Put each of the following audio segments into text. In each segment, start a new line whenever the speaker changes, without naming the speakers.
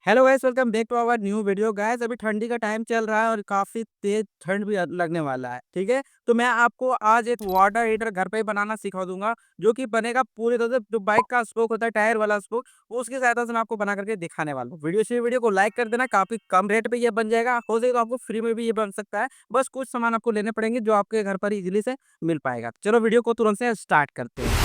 Hello guys, welcome back to our new video. Guys अभी ठंडी का टाइम चल रहा है और काफी तेज ठंड भी लगने वाला है। ठीक है, तो मैं आपको आज एक वाटर हीटर घर पे ही बनाना सिखा दूंगा, जो कि बनेगा पूरी तरह से। जो बाइक का स्पोक होता है, टायर वाला स्पोक, उसकी सहायता से मैं आपको बना करके दिखाने वाला हूँ। वीडियो को लाइक कर देना, काफी कम रेट पे ये बन जाएगा। हो सके तो आपको फ्री में भी ये बन सकता है। बस कुछ सामान आपको लेने पड़ेंगे जो आपके घर पर इजिली से मिल पाएगा। चलो वीडियो को तुरंत से स्टार्ट करते हैं।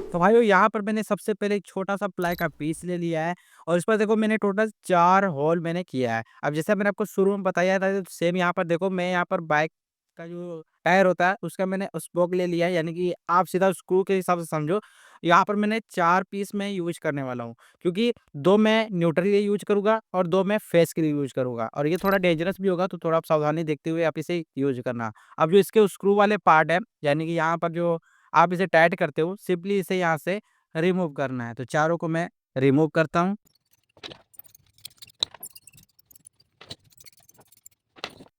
तो भाइयों, यहाँ पर मैंने सबसे पहले एक छोटा-सा प्लाई का पीस ले लिया है और इस पर देखो मैंने टोटल 4 होल मैंने किया है। अब जैसा मैंने आपको शुरू में बताया था, तो सेम यहाँ पर देखो, मैं यहाँ पर बाइक का जो टायर होता है उसका मैंने स्पोक ले लिया है, यानी कि आप सीधा स्क्रू के हिसाब से समझो। यहाँ पर मैंने 4 पीस मैं यूज़ करने वाला हूँ, क्योंकि 2 मैं न्यूट्रल के लिए यूज़ करूँगा और 2 मैं फेस के लिए यूज़ करूँगा, और ये थोड़ा डेंजरस भी होगा, तो थोड़ा आप सावधानी देखते हुए आप इसे यूज़ करना। अब जो इसके स्क्रू वाले पार्ट है, यानी कि यहाँ पर जो आप इसे टाइट करते हो, सिंपली इसे यहाँ से रिमूव करना है। तो चारों को मैं रिमूव करता हूँ।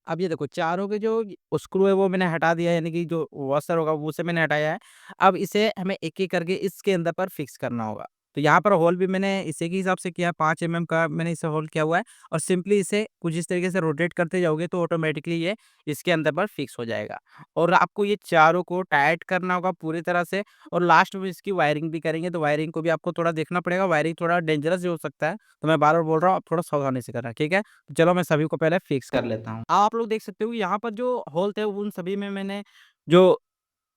अब ये देखो, चारों के जो स्क्रू है वो मैंने हटा दिया है, यानी कि जो वॉशर होगा वो उसे मैंने हटाया है। अब इसे हमें एक-एक करके इसके अंदर पर फिक्स करना होगा। तो यहाँ पर होल भी मैंने इसी के हिसाब से किया है, 5 एमएम का मैंने इसे होल किया हुआ है, और सिंपली इसे कुछ इस तरीके से रोटेट करते जाओगे तो ऑटोमेटिकली ये इसके अंदर पर फिक्स हो जाएगा। और आपको ये चारों को टाइट करना होगा पूरी तरह से, और लास्ट में इसकी वायरिंग भी करेंगे, तो वायरिंग को भी आपको थोड़ा देखना पड़ेगा। वायरिंग थोड़ा डेंजरस भी हो सकता है, तो मैं बार-बार बोल रहा हूँ, आप थोड़ा सावधानी से करना, ठीक है? तो चलो मैं सभी को पहले फिक्स कर लेता हूँ। आप लोग देख सकते हो कि यहाँ पर जो होल थे उन सभी में मैंने जो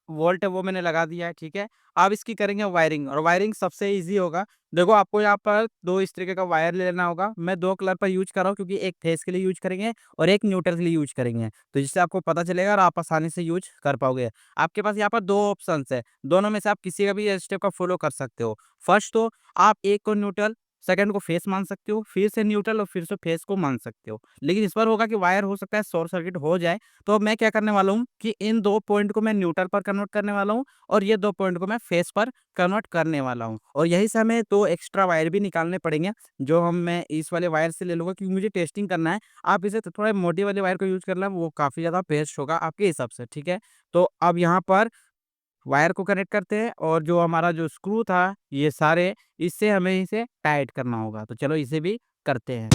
वोल्ट है वो मैंने लगा दिया है, ठीक है? अब इसकी करेंगे वायरिंग, और वायरिंग सबसे ईज़ी होगा। देखो, आपको यहाँ पर 2 इस तरीके का वायर ले लेना होगा। मैं 2 कलर पर यूज़ कर रहा हूँ, क्योंकि एक फेस के लिए यूज़ करेंगे और एक न्यूट्रल के लिए यूज़ करेंगे। तो जिससे आपको पता चलेगा और आप आसानी से यूज़ कर पाओगे। आपके पास यहाँ पर 2 ऑप्शंस है, दोनों में से आप किसी का भी स्टेप का फ़ॉलो कर सकते हो। फर्स्ट तो आप एक को न्यूट्रल, सेकंड को फेस मान सकते हो, फिर से न्यूट्रल और फिर से फेस को मान सकते हो। लेकिन इस बार होगा कि वायर हो सकता है शॉर्ट सर्किट हो जाए, तो अब मैं क्या करने वाला हूँ कि इन 2 पॉइंट को मैं न्यूट्रल पर कन्वर्ट करने वाला हूँ, और ये 2 पॉइंट को मैं फेस पर कन्वर्ट करने वाला हूँ। और यहीं से हमें 2 एक्स्ट्रा वायर भी निकालने पड़ेंगे, जो मैं इस वाले वायर से ले लूँगा, क्योंकि मुझे टेस्टिंग करना है। आप इसे तो थोड़ा मोटी वाले वायर को यूज़ करना, वो काफ़ी ज़्यादा बेस्ट होगा आपके हिसाब से, ठीक है? तो अब यहाँ पर वायर को कनेक्ट करते हैं, और जो हमारा जो स्क्रू था, ये सारे इससे हमें इसे टाइट करना होगा। तो चलो इसे भी करते हैं।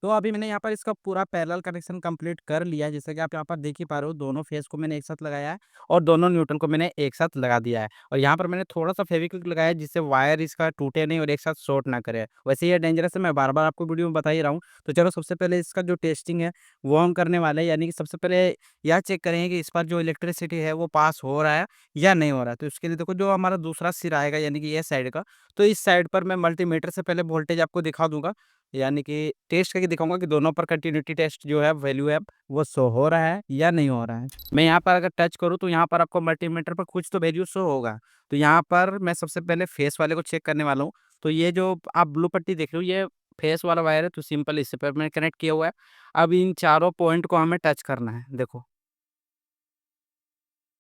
तो अभी मैंने यहाँ पर इसका पूरा पैरेलल कनेक्शन कंप्लीट कर लिया है। जैसे कि आप यहाँ पर देख ही पा रहे हो, दोनों फेस को मैंने एक साथ लगाया है और दोनों न्यूट्रल को मैंने एक साथ लगा दिया है। और यहाँ पर मैंने थोड़ा-सा फेविक्विक लगाया है, जिससे वायर इसका टूटे नहीं और एक साथ शॉर्ट ना करे। वैसे ये डेंजरस है, मैं बार-बार आपको वीडियो में बता ही रहा हूँ। तो चलो सबसे पहले इसका जो टेस्टिंग है वो हम करने वाले हैं, यानी कि सबसे पहले यह चेक करेंगे कि इस पर जो इलेक्ट्रिसिटी है वो पास हो रहा है या नहीं हो रहा है। तो इसके लिए देखो, जो हमारा दूसरा सिरा आएगा, यानी कि ये साइड का, तो इस साइड पर मैं मल्टीमीटर से पहले वोल्टेज आपको दिखा दूँगा। यानी कि टेस्ट करके दिखाऊँगा कि दोनों पर कंटिन्यूटी टेस्ट जो है, वैल्यू है, वो शो हो रहा है या नहीं हो रहा है। मैं यहाँ पर अगर टच करूँ, तो यहाँ पर आपको मल्टीमीटर पर कुछ तो वैल्यू शो होगा। तो यहाँ पर मैं सबसे पहले फेस वाले को चेक करने वाला हूँ। तो ये जो आप ब्लू पट्टी देख रहे हो, ये फेस वाला वायर है, तो सिंपल इसी पर मैंने कनेक्ट किया हुआ है। अब इन चारों पॉइंट को हमें टच करना है। देखो,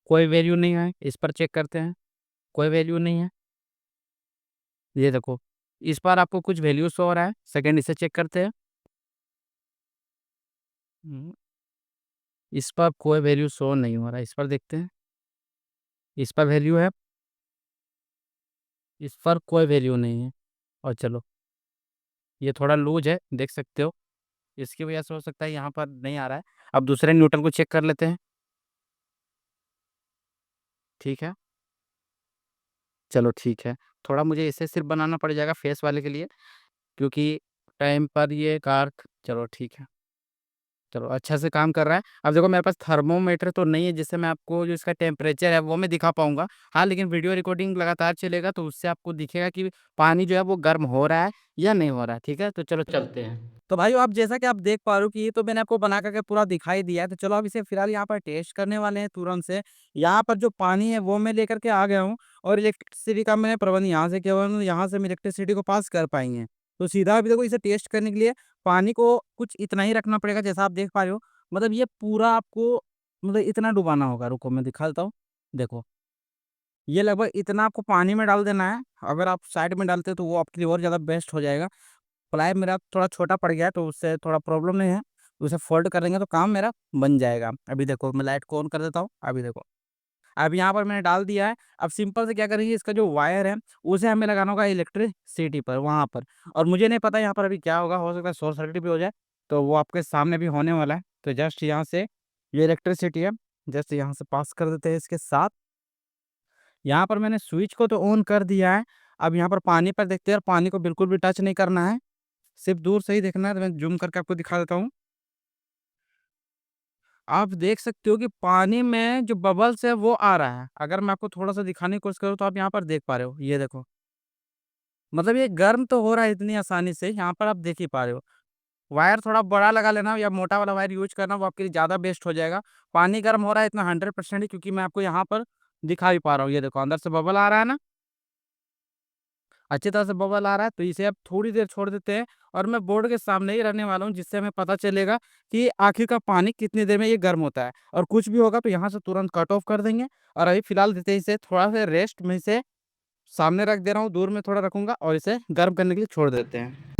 कोई वैल्यू नहीं है, इस पर चेक करते हैं, कोई वैल्यू नहीं है। ये देखो, इस पर आपको कुछ वैल्यू शो हो रहा है। सेकंड इसे चेक करते हैं। हुँ। इस पर कोई वैल्यू शो नहीं हो रहा है, इस पर देखते हैं। इस पर वैल्यू है, इस पर कोई वैल्यू नहीं है। और चलो, ये थोड़ा लूज़ है, देख सकते हो। इसकी वजह से हो सकता है यहाँ पर नहीं आ रहा है। अब दूसरे न्यूट्रल को चेक कर लेते हैं, ठीक है? चलो ठीक है। थोड़ा मुझे इसे सिर्फ़ बनाना पड़ जाएगा फेस वाले के लिए, क्योंकि टाइम पर ये कार, चलो ठीक है। चलो, अच्छा से काम कर रहा है। अब देखो, मेरे पास थर्मामीटर तो नहीं है, जिससे मैं आपको जो इसका टेम्परेचर है वो मैं दिखा पाऊँगा। हाँ, लेकिन वीडियो रिकॉर्डिंग लगातार चलेगा, तो उससे आपको दिखेगा कि पानी जो है वो गर्म हो रहा है या नहीं हो रहा है, ठीक है? तो चलो चलते हैं। तो भाइयों, आप जैसा कि आप देख पा रहे हो कि ये तो मैंने आपको बना कर के पूरा दिखाई दिया है। तो चलो अब इसे फिलहाल यहाँ पर टेस्ट करने वाले हैं तुरंत से। यहाँ पर जो पानी है वो मैं लेकर के आ गया हूँ, और इलेक्ट्रिसिटी का मैंने प्रबंध यहाँ से किया हुआ है, यहाँ से हम इलेक्ट्रिसिटी को पास कर पाएँगे। तो सीधा अभी देखो, इसे टेस्ट करने के लिए पानी को कुछ इतना ही रखना पड़ेगा, जैसा आप देख पा रहे हो। मतलब ये पूरा आपको मतलब इतना डुबाना होगा, रुको मैं दिखा देता हूँ। देखो, ये लगभग इतना आपको पानी में डाल देना है, अगर आप साइड में डालते हो तो वो आपके लिए और ज़्यादा बेस्ट हो जाएगा। प्लाई मेरा थोड़ा छोटा पड़ गया है तो उससे थोड़ा प्रॉब्लम नहीं है, उसे फोल्ड कर देंगे तो काम मेरा बन जाएगा। अभी देखो मैं लाइट को ऑन कर देता हूँ, अभी देखो। अब यहाँ पर मैंने डाल दिया है, अब सिंपल से क्या करेंगे, इसका जो वायर है उसे हमें लगाना होगा इलेक्ट्रिसिटी पर वहाँ पर। और मुझे नहीं पता यहाँ पर अभी क्या होगा, हो सकता है शॉर्ट सर्किट भी हो जाए, तो वो आपके सामने भी होने वाला है। तो जस्ट यहाँ से ये इलेक्ट्रिसिटी है, जस्ट यहाँ से पास कर देते हैं इसके साथ। यहाँ पर मैंने स्विच को तो ऑन कर दिया है। अब यहाँ पर पानी पर देखते हैं, और पानी को बिल्कुल भी टच नहीं करना है, सिर्फ दूर से ही देखना है। तो मैं जूम करके आपको दिखा देता हूँ। आप देख सकते हो कि पानी में जो बबल्स है वो आ रहा है। अगर मैं आपको थोड़ा-सा दिखाने की कोशिश करूँ तो आप यहाँ पर देख पा रहे हो, ये देखो। मतलब ये गर्म तो हो रहा है इतनी आसानी से, यहाँ पर आप देख ही पा रहे हो। वायर थोड़ा बड़ा लगा लेना या मोटा वाला वायर यूज़ करना, वो आपके लिए ज़्यादा बेस्ट हो जाएगा। पानी गर्म हो रहा है इतना 100% ही, क्योंकि मैं आपको यहाँ पर दिखा भी पा रहा हूँ। ये देखो अंदर से बबल आ रहा है ना? अच्छी तरह से बबल आ रहा है, तो इसे अब थोड़ी देर छोड़ देते हैं, और मैं बोर्ड के सामने ही रहने वाला हूँ, जिससे हमें पता चलेगा कि आखिर का पानी कितनी देर में ये गर्म होता है। और कुछ भी होगा तो यहाँ से तुरंत कट ऑफ कर देंगे, और अभी फ़िलहाल देते हैं इसे थोड़ा सा रेस्ट। मैं इसे सामने रख दे रहा हूँ, दूर में थोड़ा रखूँगा और इसे गर्म करने के लिए छोड़ देते हैं।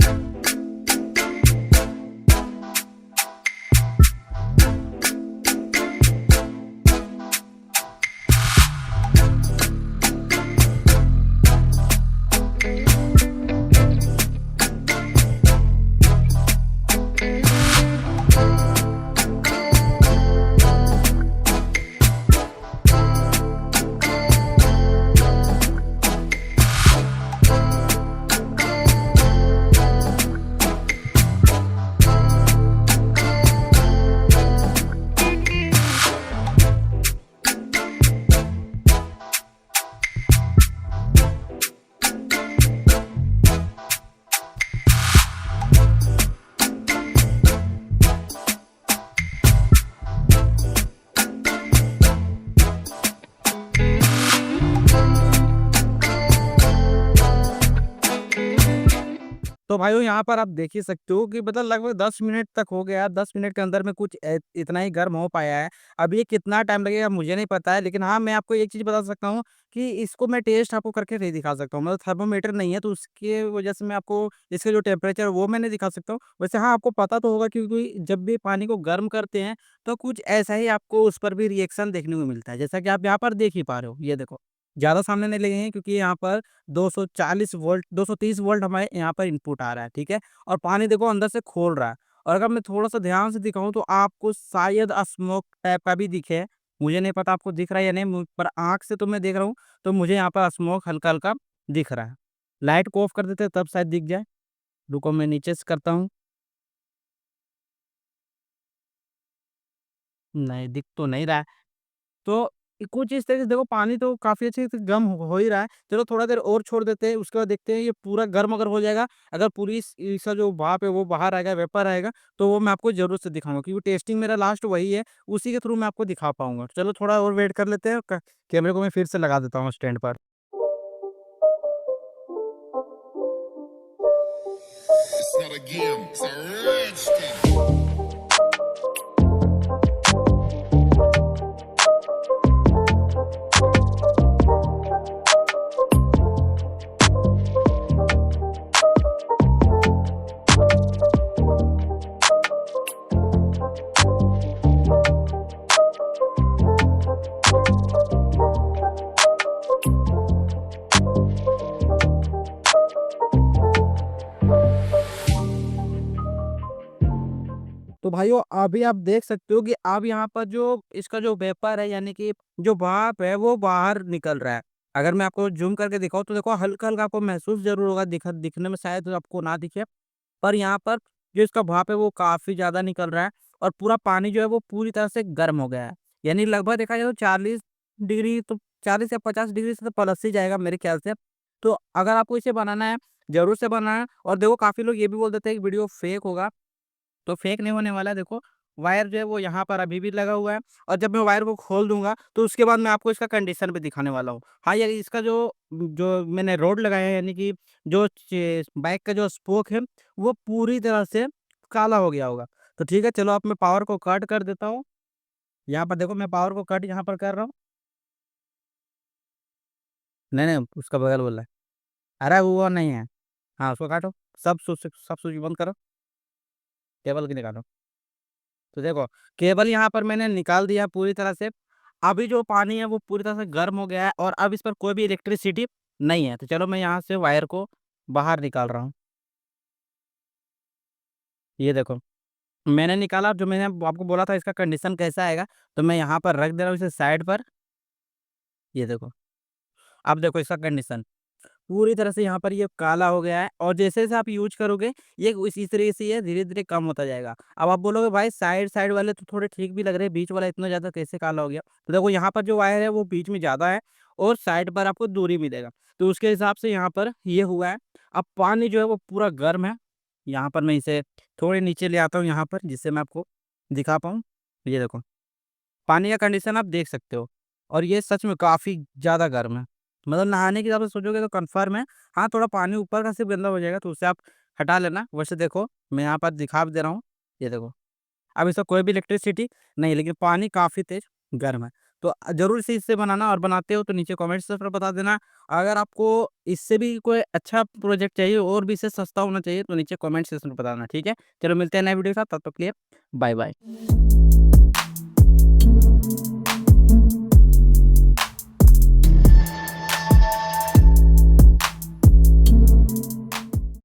तो भाइयों यहाँ पर आप देख ही सकते हो कि मतलब लगभग 10 मिनट तक हो गया, 10 मिनट के अंदर में कुछ इतना ही गर्म हो पाया है। अब ये कितना टाइम लगेगा मुझे नहीं पता है, लेकिन हाँ, मैं आपको एक चीज़ बता सकता हूँ कि इसको मैं टेस्ट आपको करके नहीं दिखा सकता हूँ। मतलब थर्मामीटर नहीं है, तो उसके वजह से मैं आपको इसका जो टेम्परेचर है वो मैं नहीं दिखा सकता हूँ। वैसे हाँ, आपको पता तो होगा, क्योंकि जब भी पानी को गर्म करते हैं तो कुछ ऐसा ही आपको उस पर भी रिएक्शन देखने को मिलता है। जैसा कि आप यहाँ पर देख ही पा रहे हो, ये देखो। ज़्यादा सामने नहीं लगे हैं, क्योंकि यहाँ पर 240 वोल्ट 230 वोल्ट हमारे यहाँ पर इनपुट आ रहा है, ठीक है? और पानी देखो अंदर से खोल रहा है। और अगर मैं थोड़ा-सा ध्यान से दिखाऊँ तो आपको शायद स्मोक टाइप का भी दिखे। मुझे नहीं पता आपको दिख रहा है या नहीं, पर आँख से तो मैं देख रहा हूँ, तो मुझे यहाँ पर स्मोक हल्का-हल्का दिख रहा है। लाइट को ऑफ कर देते हैं तब शायद दिख जाए। रुको मैं नीचे से करता हूँ। नहीं, दिख तो नहीं रहा है। तो कुछ इस तरीके से देखो, पानी तो काफ़ी अच्छे से गर्म हो ही रहा है। चलो थोड़ा देर और छोड़ देते हैं, उसके बाद देखते हैं ये पूरा गर्म अगर हो जाएगा, अगर पूरी इस इसका जो भाप है वो बाहर आएगा, वेपर आएगा, तो वो मैं आपको ज़रूर से दिखाऊँगा, क्योंकि टेस्टिंग मेरा लास्ट वही है, उसी के थ्रू मैं आपको दिखा पाऊँगा। चलो थोड़ा और वेट कर लेते हैं, क कैमरे को मैं फिर से लगा देता हूँ स्टैंड पर।
It's not a game, it's a rich thing.
तो भाइयों अभी आप देख सकते हो कि अब यहाँ पर जो इसका जो वेपर है, यानी कि जो भाप है वो बाहर निकल रहा है। अगर मैं आपको ज़ूम करके दिखाऊँ तो देखो हल्का-हल्का आपको महसूस ज़रूर होगा, दिखने में शायद आपको ना दिखे। पर यहाँ पर जो इसका भाप है वो काफ़ी ज़्यादा निकल रहा है, और पूरा पानी जो है वो पूरी तरह से गर्म हो गया है। यानी लगभग देखा जाए तो 40 डिग्री, तो 40 या 50 डिग्री से तो प्लस ही जाएगा मेरे ख़्याल से। तो अगर आपको इसे बनाना है, ज़रूर से बनाना। और देखो काफ़ी लोग ये भी बोल देते हैं कि वीडियो फेक होगा, तो फेक नहीं होने वाला है। देखो वायर जो है वो यहाँ पर अभी भी लगा हुआ है, और जब मैं वायर को खोल दूँगा तो उसके बाद मैं आपको इसका कंडीशन भी दिखाने वाला हूँ। हाँ, ये इसका जो जो मैंने रोड लगाया है, यानी कि जो चे बाइक का जो स्पोक है वो पूरी तरह से काला हो गया होगा। तो ठीक है, चलो अब मैं पावर को कट कर देता हूँ। यहाँ पर देखो मैं पावर को कट यहाँ पर कर रहा हूँ। नहीं, उसका बगल बोल रहा है। अरे वो नहीं है। हाँ, उसको काटो। सब स्विच बंद करो, केबल की निकालो। तो देखो, केबल यहाँ पर मैंने निकाल दिया पूरी तरह से। अभी जो पानी है वो पूरी तरह से गर्म हो गया है और अब इस पर कोई भी इलेक्ट्रिसिटी नहीं है। तो चलो मैं यहाँ से वायर को बाहर निकाल रहा हूँ। ये देखो, मैंने निकाला। जो मैंने आपको बोला था इसका कंडीशन कैसा आएगा, तो मैं यहाँ पर रख दे रहा हूँ इसे साइड पर। ये देखो, अब देखो इसका कंडीशन पूरी तरह से यहाँ पर ये काला हो गया है और जैसे-जैसे आप यूज़ करोगे ये इसी तरीके से ये धीरे-धीरे कम होता जाएगा। अब आप बोलोगे भाई साइड साइड वाले तो थोड़े ठीक भी लग रहे हैं, बीच वाला इतना ज़्यादा कैसे काला हो गया? तो देखो यहाँ पर जो वायर है वो बीच में ज़्यादा है और साइड पर आपको दूरी मिलेगा। तो उसके हिसाब से यहाँ पर ये हुआ है। अब पानी जो है वो पूरा गर्म है। यहाँ पर मैं इसे थोड़े नीचे ले आता हूँ यहाँ पर, जिससे मैं आपको दिखा पाऊँ। ये देखो, पानी का कंडीशन आप देख सकते हो और ये सच में काफ़ी ज़्यादा गर्म है। मतलब नहाने के हिसाब से सोचोगे तो कन्फर्म है। हाँ, थोड़ा पानी ऊपर का सिर्फ़ गंदा हो जाएगा तो उसे आप हटा लेना। वैसे देखो, मैं यहाँ पर दिखा भी दे रहा हूँ। ये देखो, अब इसका कोई भी इलेक्ट्रिसिटी नहीं, लेकिन पानी काफ़ी तेज़ गर्म है। तो ज़रूर से इससे बनाना और बनाते हो तो नीचे कमेंट सेक्शन में बता देना। अगर आपको इससे भी कोई अच्छा प्रोजेक्ट चाहिए और भी इससे सस्ता होना चाहिए तो नीचे कमेंट सेक्शन में बताना, ठीक है? चलो मिलते हैं नए वीडियो के साथ, तब तक के लिए बाय बाय।